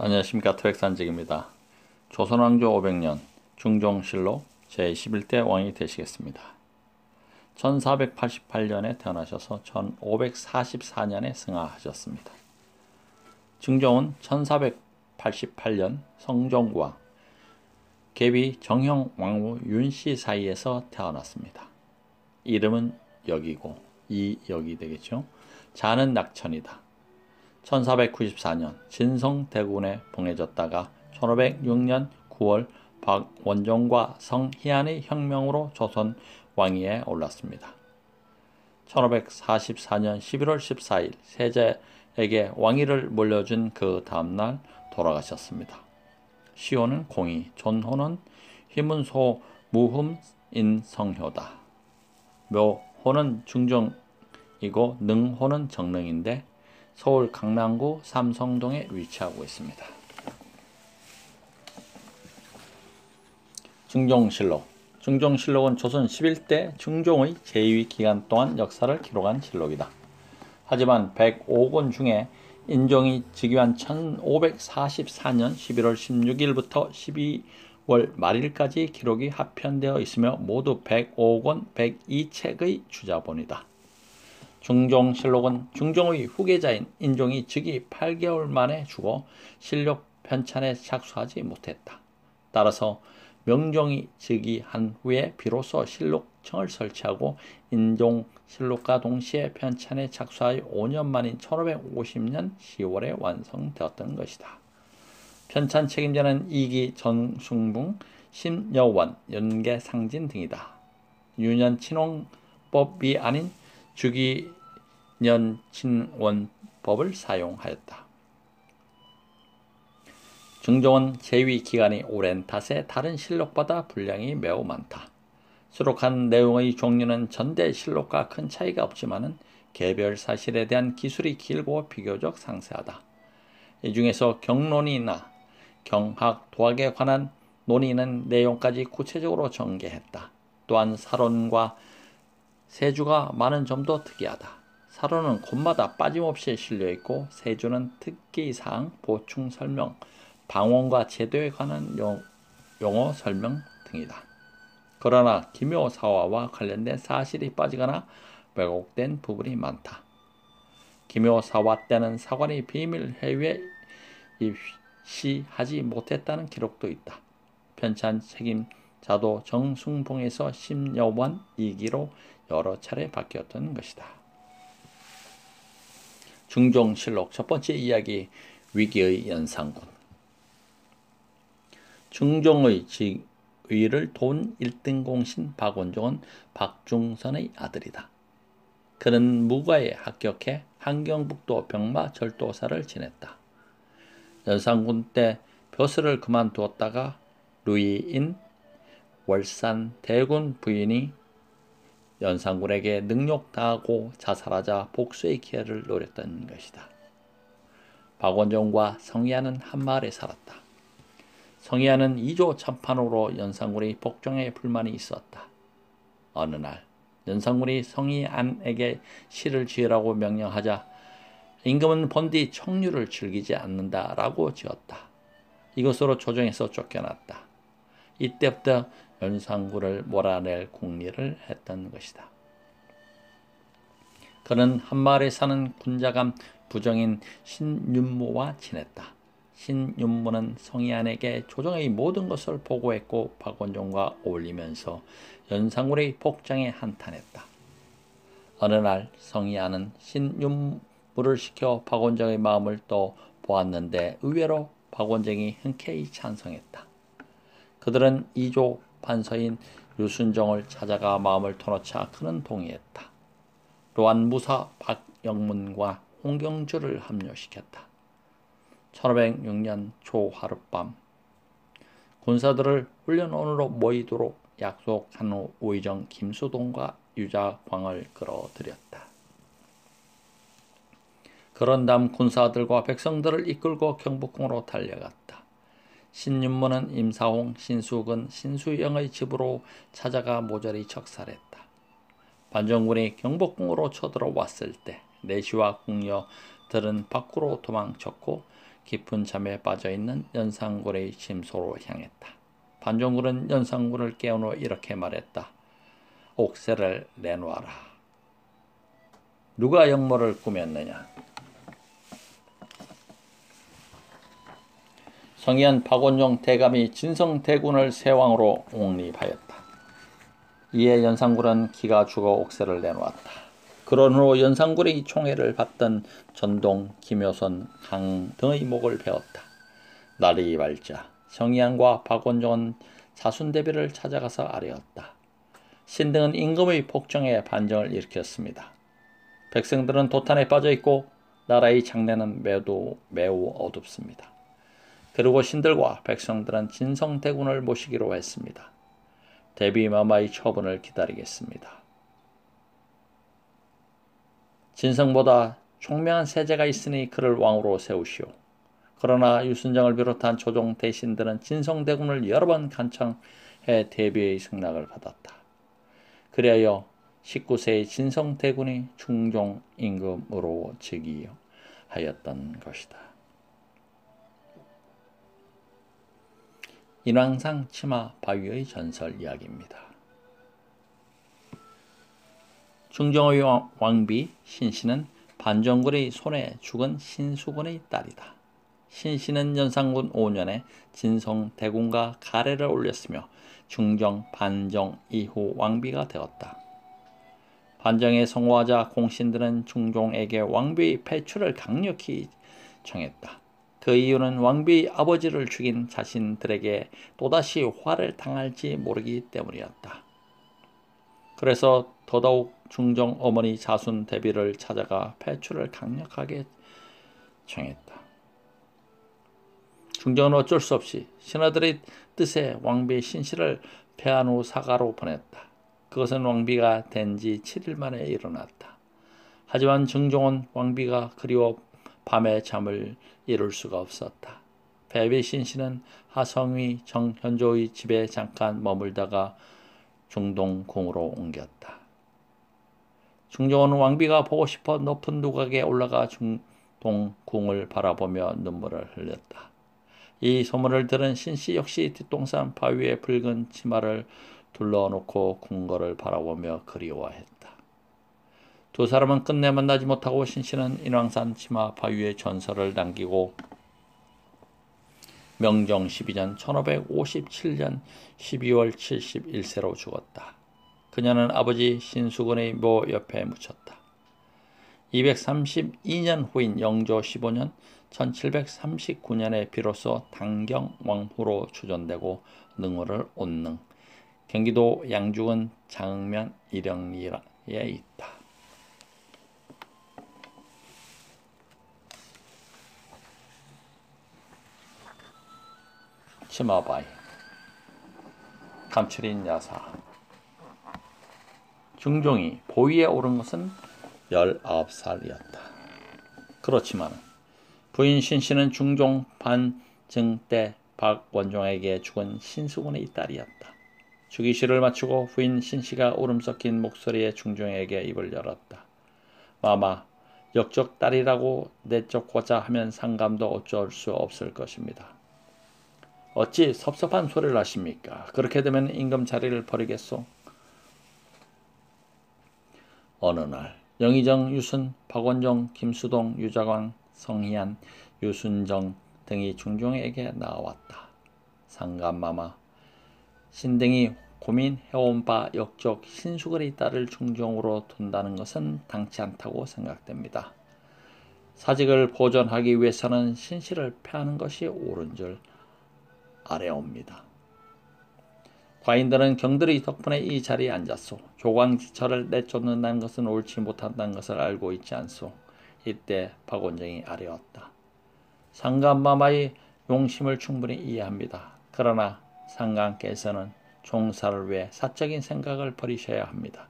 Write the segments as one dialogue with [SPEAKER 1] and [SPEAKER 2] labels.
[SPEAKER 1] 안녕하십니까. 트랙산직입니다. 조선왕조 500년 중종실록 제11대 왕이 되시겠습니다. 1488년에 태어나셔서 1544년에 승하하셨습니다. 중종은 1488년 성종왕 계비 정형 왕후 윤씨 사이에서 태어났습니다. 이름은 역이고 이역이 되겠죠. 자는 낙천이다. 1494년 진성대군에 봉해졌다가 1506년 9월 박원종과 성희안의 혁명으로 조선 왕위에 올랐습니다. 1544년 11월 14일 세자에게 왕위를 물려준 그 다음날 돌아가셨습니다. 시호는 공이, 존호는 희문소 무흠인성효다. 묘호는 중정이고 능호는 정릉인데 서울 강남구 삼성동에 위치하고 있습니다. 중종실록. 중종실록은 조선 11대 중종의 재위 기간 동안 역사를 기록한 실록이다. 하지만 105권 중에 인종이 즉위한 1544년 11월 16일부터 12월 말일까지 기록이 합편되어 있으며 모두 105권 102책의 주자본이다. 중종실록은 중종의 후계자인 인종이 즉위 8개월 만에 죽어 실록 편찬에 착수하지 못했다. 따라서 명종이 즉위한 후에 비로소 실록청을 설치하고 인종실록과 동시에 편찬에 착수하여 5년 만인 1550년 10월에 완성되었던 것이다. 편찬 책임자는 이기 정숭붕, 심여원, 연계상진 등이다. 유년친홍법이 아닌 주기년친원법을 사용하였다. 중종은 재위 기간이 오랜 탓에 다른 실록보다 분량이 매우 많다. 수록한 내용의 종류는 전대 실록과 큰 차이가 없지만 개별 사실에 대한 기술이 길고 비교적 상세하다. 이 중에서 경론이나 경학, 도학에 관한 논의는 내용까지 구체적으로 전개했다. 또한 사론과 세주가 많은 점도 특이하다. 사론은 곳마다 빠짐없이 실려있고 세주는 특기사항, 보충 설명, 방언과 제도에 관한 용어 설명 등이다. 그러나 기묘사화와 관련된 사실이 빠지거나 왜곡된 부분이 많다. 기묘사화 때는 사관이 비밀회유에 입시하지 못했다는 기록도 있다. 편찬 책임자도 정숭봉에서 심여원 2기로 여러 차례 바뀌었던 것이다. 중종실록 첫 번째 이야기, 위기의 연산군. 중종의 즉위를 도운 1등 공신 박원종은 박중선의 아들이다. 그는 무과에 합격해 한경북도 병마 절도사를 지냈다. 연산군 때 벼슬을 그만두었다가 루이인 월산 대군 부인이 연산군에게 능욕당하고 자살하자 복수의 기회를 노렸던 것이다. 박원종과 성희안은 한마을에 살았다. 성희안은 2조 참판으로 연산군의 복종에 불만이 있었다. 어느 날 연산군이 성희안에게 시를 지으라고 명령하자 임금은 본디 청류를 즐기지 않는다라고 지었다. 이것으로 조정에서 쫓겨났다. 이때부터 연산군을 몰아낼 궁리를 했던 것이다. 그는 한마을에 사는 군자감 부정인 신윤무와 친했다. 신윤무는 성희안에게 조정의 모든 것을 보고했고 박원종과 어울리면서 연산군의 복장에 한탄했다. 어느 날 성희안은 신윤무를 시켜 박원종의 마음을 또 보았는데 의외로 박원종이 흔쾌히 찬성했다. 그들은 2조 판서인 유순종을 찾아가 마음을 터놓자 그는 동의했다. 또한 무사 박영문과 홍경주를 합류시켰다. 1506년 초하룻밤 군사들을 훈련원으로 모이도록 약속한 후 우의정 김수동과 유자광을 끌어들였다. 그런 다음 군사들과 백성들을 이끌고 경복궁으로 달려갔다. 신윤무는 임사홍, 신수근, 신수영의 집으로 찾아가 모조리 척살했다. 반정군이 경복궁으로 쳐들어왔을 때 내시와 궁녀들은 밖으로 도망쳤고 깊은 잠에 빠져있는 연산군의 침소로 향했다. 반정군은 연산군을 깨운 후 이렇게 말했다. 옥새를 내놓아라. 누가 역모를 꾸몄느냐? 성희안 박원종 대감이 진성대군을 세왕으로 옹립하였다. 이에 연산군은 기가 죽어 옥새를 내놓았다. 그런 후 연산군의 총애를 받던 전동, 김효선, 강 등의 목을 베었다. 날이 밝자 성희안과 박원종은 자순대비를 찾아가서 아뢰었다. 신등은 임금의 폭정에 반정을 일으켰습니다. 백성들은 도탄에 빠져있고 나라의 장래는 매우 어둡습니다. 그리고 신들과 백성들은 진성대군을 모시기로 했습니다. 대비마마의 처분을 기다리겠습니다. 진성보다 총명한 세제가 있으니 그를 왕으로 세우시오. 그러나 유순정을 비롯한 조종 대신들은 진성대군을 여러 번 간청해 대비의 승낙을 받았다. 그리하여 19세의 진성대군이 중종 임금으로 즉위하였던 것이다. 인왕산 치마 바위의 전설 이야기입니다. 중종의 왕비 신씨는 반정군의 손에 죽은 신수군의 딸이다. 신씨는 연산군 5년에 진성대군과 가래를 올렸으며 중종, 반정 이후 왕비가 되었다. 반정에 성호하자 공신들은 중종에게 왕비의 배출을 강력히 청했다. 그 이유는 왕비의 아버지를 죽인 자신들에게 또다시 화를 당할지 모르기 때문이었다. 그래서 더더욱 중종 어머니 자순 대비를 찾아가 배출을 강력하게 청했다. 중종은 어쩔 수 없이 신하들의 뜻에 왕비의 신씨를 폐한 후 사가로 보냈다. 그것은 왕비가 된 지 7일 만에 일어났다. 하지만 중종은 왕비가 그리워 밤에 잠을 이룰 수가 없었다. 배비 신씨는 하성위 정현조의 집에 잠깐 머물다가 중동궁으로 옮겼다. 중종은 왕비가 보고 싶어 높은 누각에 올라가 중동궁을 바라보며 눈물을 흘렸다. 이 소문을 들은 신씨 역시 뒷동산 바위에 붉은 치마를 둘러놓고 궁궐을 바라보며 그리워했다. 두 사람은 끝내 만나지 못하고 신씨는 인왕산 치마 바위의 전설을 남기고 명정 12년 1557년 12월 71세로 죽었다. 그녀는 아버지 신수군의 묘 옆에 묻혔다. 232년 후인 영조 15년 1739년에 비로소 당경 왕후로 추존되고 능호를 온능, 경기도 양주군 장면 일영리에 있다. 치마바위 감추린 야사. 중종이 보위에 오른 것은 19살이었다. 그렇지만 부인 신씨는 중종 반증 때 박원종에게 죽은 신수군의 딸이었다. 주기시를 마치고 부인 신씨가 울음 섞인 목소리에 중종에게 입을 열었다. 마마, 역적 딸이라고 내쫓고자 하면 상감도 어쩔 수 없을 것입니다. 어찌 섭섭한 소리를 하십니까? 그렇게 되면 임금 자리를 버리겠소? 어느 날 영의정, 유순, 박원종, 김수동, 유자광, 성희안, 유순정 등이 중종에게 나왔다. 상감마마, 신등이 고민해온 바 역적 신수군의 딸을 중종으로 둔다는 것은 당치 않다고 생각됩니다. 사직을 보존하기 위해서는 신씨를 폐하는 것이 옳은 줄 아뢰옵니다. 과인들은 경들의 덕분에 이 자리에 앉았소. 조광지철을 내쫓는다는 것은 옳지 못한다는 것을 알고 있지 않소. 이때 박원종이 아뢰었다. 상감마마의 용심을 충분히 이해합니다. 그러나 상감께서는 종사를 위해 사적인 생각을 버리셔야 합니다.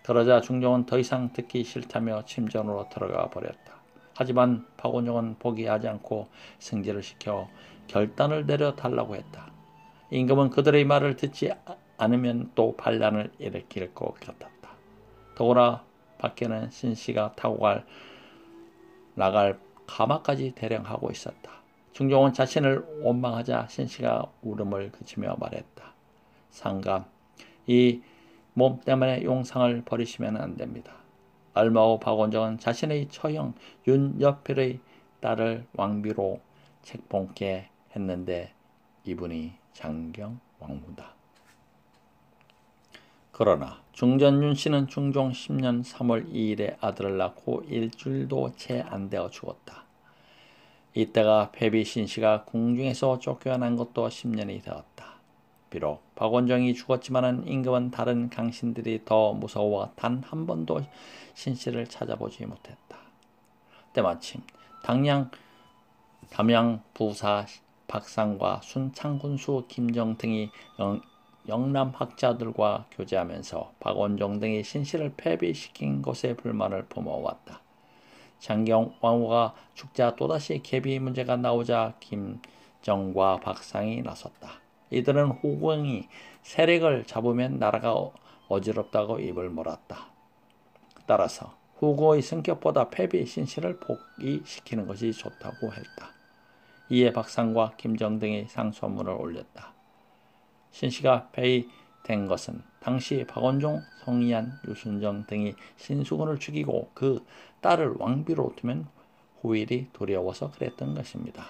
[SPEAKER 1] 그러자 중종은 더 이상 듣기 싫다며 침전으로 들어가 버렸다. 하지만 박원종은 포기하지 않고 승지를 시켜 결단을 내려달라고 했다. 임금은 그들의 말을 듣지 않으면 또 반란을 일으킬 것 같았다. 더구나 밖에는 신씨가 타고 나갈 가마까지 대령하고 있었다. 중종은 자신을 원망하자 신씨가 울음을 그치며 말했다. 상감, 이 몸 때문에 용상을 버리시면 안 됩니다. 얼마 후 박원종은 자신의 처형 윤여필의 딸을 왕비로 책봉케 했는데 이분이 장경왕후다. 그러나 중전윤 씨는 중종 10년 3월 2일에 아들을 낳고 일주일도 채 안 되어 죽었다. 이때가 패비 신씨가 궁중에서 쫓겨난 것도 10년이 되었다. 비록 박원종이 죽었지만은 임금은 다른 강신들이 더 무서워 단 한 번도 신씨를 찾아보지 못했다. 때마침 담양 부사 박상과 순창군수 김정 등이 영남 학자들과 교제하면서 박원종 등이 신씨를 패비시킨 것에 불만을 품어왔다. 장경왕후가 죽자 또다시 계비 문제가 나오자 김정과 박상이 나섰다. 이들은 후궁이 세력을 잡으면 나라가 어지럽다고 입을 몰았다. 따라서 후궁의 성격보다 패비 신씨를 복위시키는 것이 좋다고 했다. 이에 박상과 김정 등이 상소문을 올렸다. 신씨가 폐위된 것은 당시 박원종, 성희안, 유순정 등이 신수군을 죽이고 그 딸을 왕비로 두면 후일이 두려워서 그랬던 것입니다.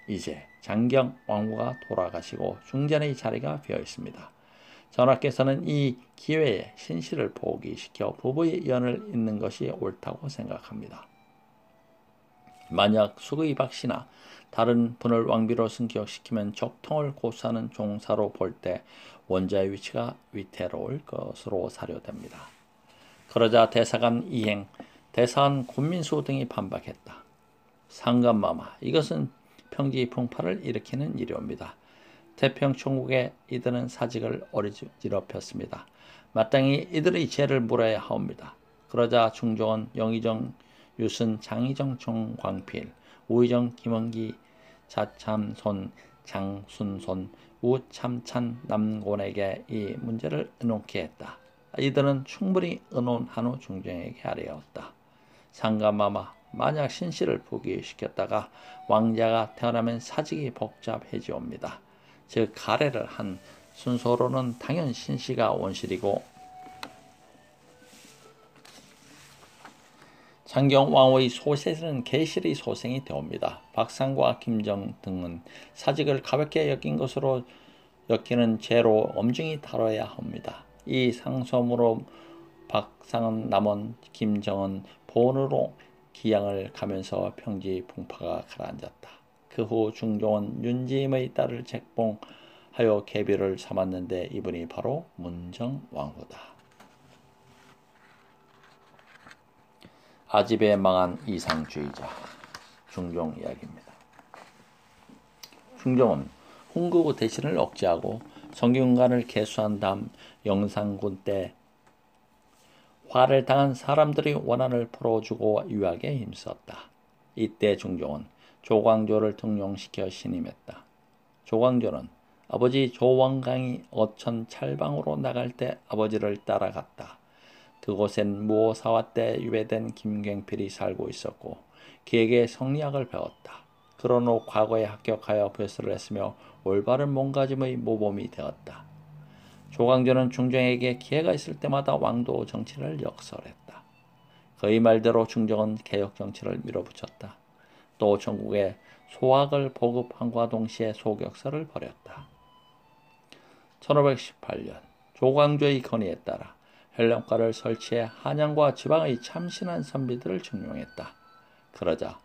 [SPEAKER 1] 이제 장경 왕후가 돌아가시고 중전의 자리가 비어 있습니다. 전하께서는 이 기회에 신씨를 복위시켜 부부의 연을 잇는 것이 옳다고 생각합니다. 만약 수의 박씨나 다른 분을 왕비로 승격시키면 적통을 고수하는 종사로 볼 때 원자의 위치가 위태로울 것으로 사료됩니다. 그러자 대사관 이행, 대사관 군민수 등이 반박했다. 상감마마, 이것은 평지 풍파를 일으키는 일이옵니다. 태평천국에 이들은 사직을 어지럽혔습니다. 마땅히 이들의 죄를 물어야 하옵니다. 그러자 중종은 영의정, 유순, 장의정, 정광필, 우의정, 김원기, 자참손, 장순손, 우참찬, 남곤에게 이 문제를 의논케 했다. 이들은 충분히 의논한 후 중종에게 아뢰었다. 상감마마, 만약 신씨를 복위시켰다가 왕자가 태어나면 사직이 복잡해지옵니다. 즉 가래를 한 순서로는 당연 신씨가 원실이고 장경왕후의 소셋은 계실의 소생이 되옵니다. 박상과 김정 등은 사직을 가볍게 여긴 것으로 여기는 죄로 엄중히 다뤄야 합니다. 이 상소문으로 박상은 남원, 김정은 본으로 기양을 가면서 평지 풍파가 가라앉았다. 그 후 중종은 윤지임의 딸을 책봉하여 계비를 삼았는데 이분이 바로 문정왕후다. 아집에 망한 이상주의자 중종 이야기입니다. 중종은 훈구 대신을 억제하고 성균관을 개수한 다음 영산군 때 화를 당한 사람들의 원한을 풀어주고 유학에 힘썼다. 이때 중종은 조광조를 등용시켜 신임했다. 조광조는 아버지 조원강이 어천 찰방으로 나갈 때 아버지를 따라갔다. 그곳엔 무오사화 때 유배된 김경필이 살고 있었고 그에게 성리학을 배웠다. 그런 후 과거에 합격하여 배설을 했으며 올바른 몸가짐의 모범이 되었다. 조광조는 중종에게 기회가 있을 때마다 왕도 정치를 역설했다. 그의 말대로 중종은 개혁 정치를 밀어붙였다. 또 전국에 소학을 보급함과 동시에 소격사를 벌였다. 1518년 조광조의 건의에 따라 혈령과를 설치해 한양과 지방의 참신한 선비들을 중용했다. 그러자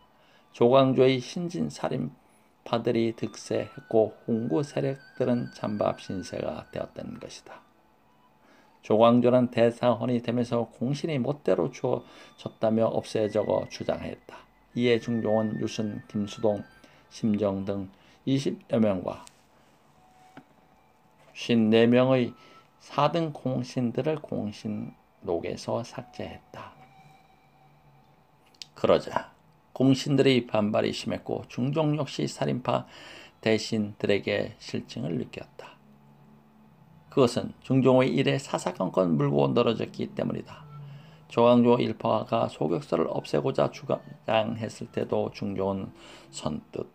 [SPEAKER 1] 조광조의 신진 살인파들이 득세했고 훈구 세력들은 찬밥 신세가 되었던 것이다. 조광조는 대사헌이 되면서 공신이 멋대로 주어졌다며 없애적어 주장했다. 이에 중종은 유순, 김수동, 심정 등 20여 명과 54명의 4등 공신들을 공신록에서 삭제했다. 그러자 공신들의 반발이 심했고 중종 역시 살인파 대신들에게 실증을 느꼈다. 그것은 중종의 일에 사사건건 물고 늘어졌기 때문이다. 조광조 일파가 소격사를 없애고자 주장했을 때도 중종은 선뜻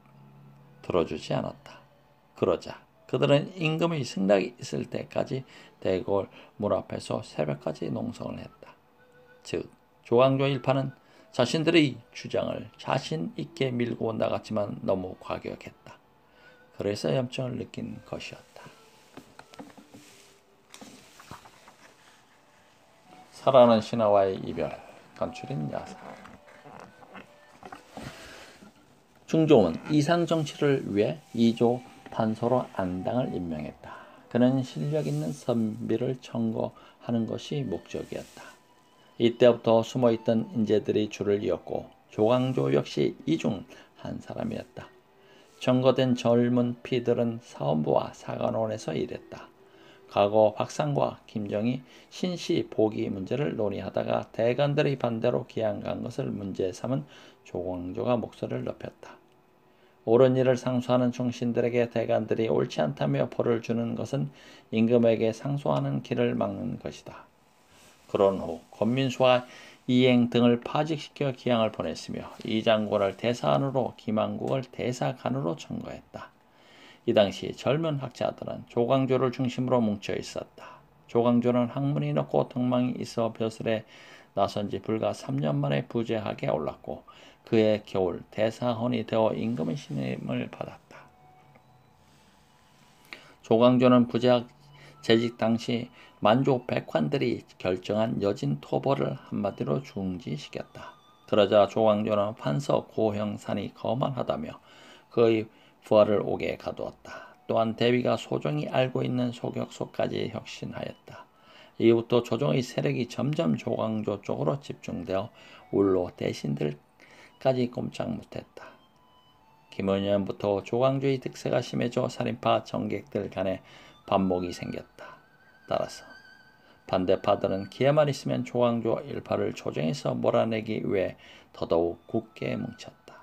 [SPEAKER 1] 들어주지 않았다. 그러자 그들은 임금의 승낙이 있을 때까지 대궐 문 앞에서 새벽까지 농성을 했다. 즉 조광조 일파는 자신들의 주장을 자신 있게 밀고 나갔지만 너무 과격했다. 그래서 염증을 느낀 것이었다. 사랑하는 신하와의 이별, 간추린 야사. 중종은 이상 정치를 위해 이조 판서로 안당을 임명했다. 그는 실력 있는 선비를 청거하는 것이 목적이었다. 이때부터 숨어있던 인재들이 줄을 이었고 조광조 역시 이 중 한 사람이었다. 청거된 젊은 피들은 사원부와 사관원에서 일했다. 과거 박상과 김정이 신씨 복위 문제를 논의하다가 대관들의 반대로 기양간 것을 문제 삼은 조광조가 목소리를 높였다. 옳은 일을 상소하는 충신들에게 대관들이 옳지 않다며 벌을 주는 것은 임금에게 상소하는 길을 막는 것이다. 그런 후 권민수와 이행 등을 파직시켜 기양을 보냈으며 이 장군을 대사관으로 김한국을 대사관으로 청거했다. 이 당시 젊은 학자들은 조광조를 중심으로 뭉쳐 있었다. 조광조는 학문이 높고 등망이 있어 벼슬에 나선 지 불과 3년 만에 부재하게 올랐고 그해 겨울 대사헌이 되어 임금의 신임을 받았다. 조광조는 부재학 재직 당시 만주 백관들이 결정한 여진 토벌을 한마디로 중지시켰다. 그러자 조광조는 판서 고형산이 거만하다며 그의 부하를 옥에 가두었다. 또한 대비가 소종이 알고 있는 소격소까지 혁신하였다. 이후부터 조정의 세력이 점점 조광조 쪽으로 집중되어 울로 대신들까지 꼼짝 못했다. 김원년부터 조광조의 득세가 심해져 살인파 정객들 간에 반목이 생겼다. 따라서 반대파들은 기회만 있으면 조광조 일파를 조정에서 몰아내기 위해 더더욱 굳게 뭉쳤다.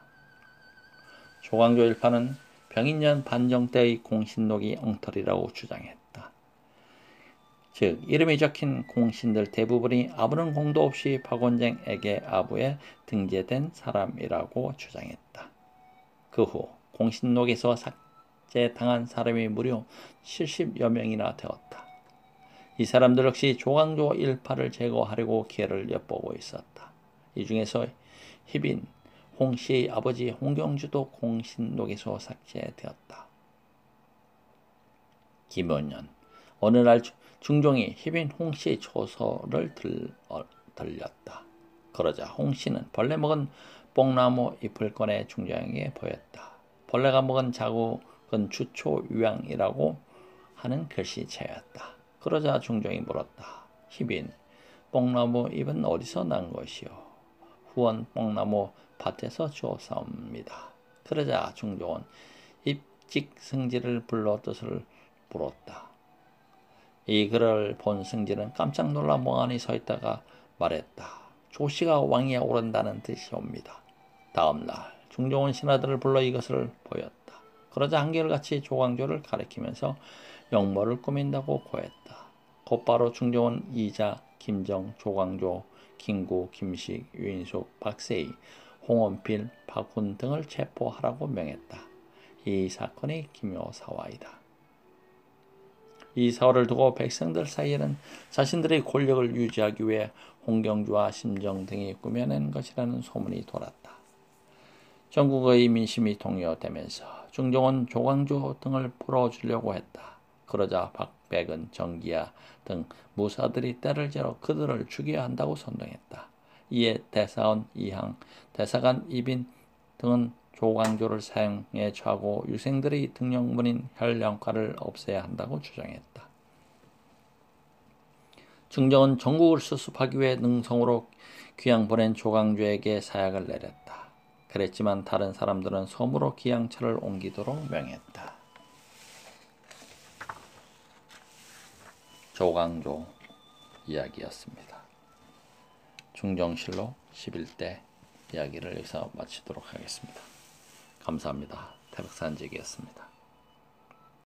[SPEAKER 1] 조광조 일파는 병인년 반정 때의 공신록이 엉터리라고 주장했다. 즉 이름이 적힌 공신들 대부분이 아무런 공도 없이 박원쟁에게 아부에 등재된 사람이라고 주장했다. 그 후 공신록에서 삭제당한 사람이 무려 70여 명이나 되었다. 이 사람들 역시 조광조 일파를 제거하려고 기회를 엿보고 있었다. 이 중에서 희빈 홍씨의 아버지 홍경주도 공신록에서 삭제되었다. 김원년 어느 날 중종이 희빈 홍씨의 초서를 들렸다. 그러자 홍씨는 벌레 먹은 뽕나무 잎을 꺼내 중종에게 보였다. 벌레가 먹은 자국은 주초유양이라고 하는 글씨체였다. 그러자 중종이 물었다. 희빈, 뽕나무 잎은 어디서 난 것이오? 후원 뽕나무 밭에서 주었사옵니다. 그러자 중종은 입직 승지를 불러 뜻을 물었다. 이 글을 본 승지는 깜짝 놀라 멍하니 서 있다가 말했다. 조씨가 왕위에 오른다는 뜻이옵니다. 다음 날 중종은 신하들을 불러 이것을 보였다. 그러자 한결같이 조광조를 가리키면서 역모를 꾸민다고 고했다. 곧바로 중종은 이자, 김정, 조광조, 김구, 김식, 유인숙, 박세희, 홍원필, 박훈 등을 체포하라고 명했다. 이 사건이 기묘사화이다. 이 사화를 두고 백성들 사이에는 자신들의 권력을 유지하기 위해 홍경주와 심정 등이 꾸며낸 것이라는 소문이 돌았다. 전국의 민심이 동요되면서 중종은 조광조 등을 풀어주려고 했다. 그러자 박백은, 정기야 등 무사들이 때를 지어 그들을 죽여야 한다고 선동했다. 이에 대사원 이항, 대사관 이빈 등은 조광조를 사형에 처하고 유생들의 등용문인 혈령과를 없애야 한다고 주장했다. 중종은 전국을 수습하기 위해 능성으로 귀양 보낸 조광조에게 사약을 내렸다. 그랬지만 다른 사람들은 섬으로 기양처를 옮기도록 명했다. 조광조 이야기였습니다. 중종실록 11대 이야기를 여기서 마치도록 하겠습니다. 감사합니다. 태백산직이었습니다.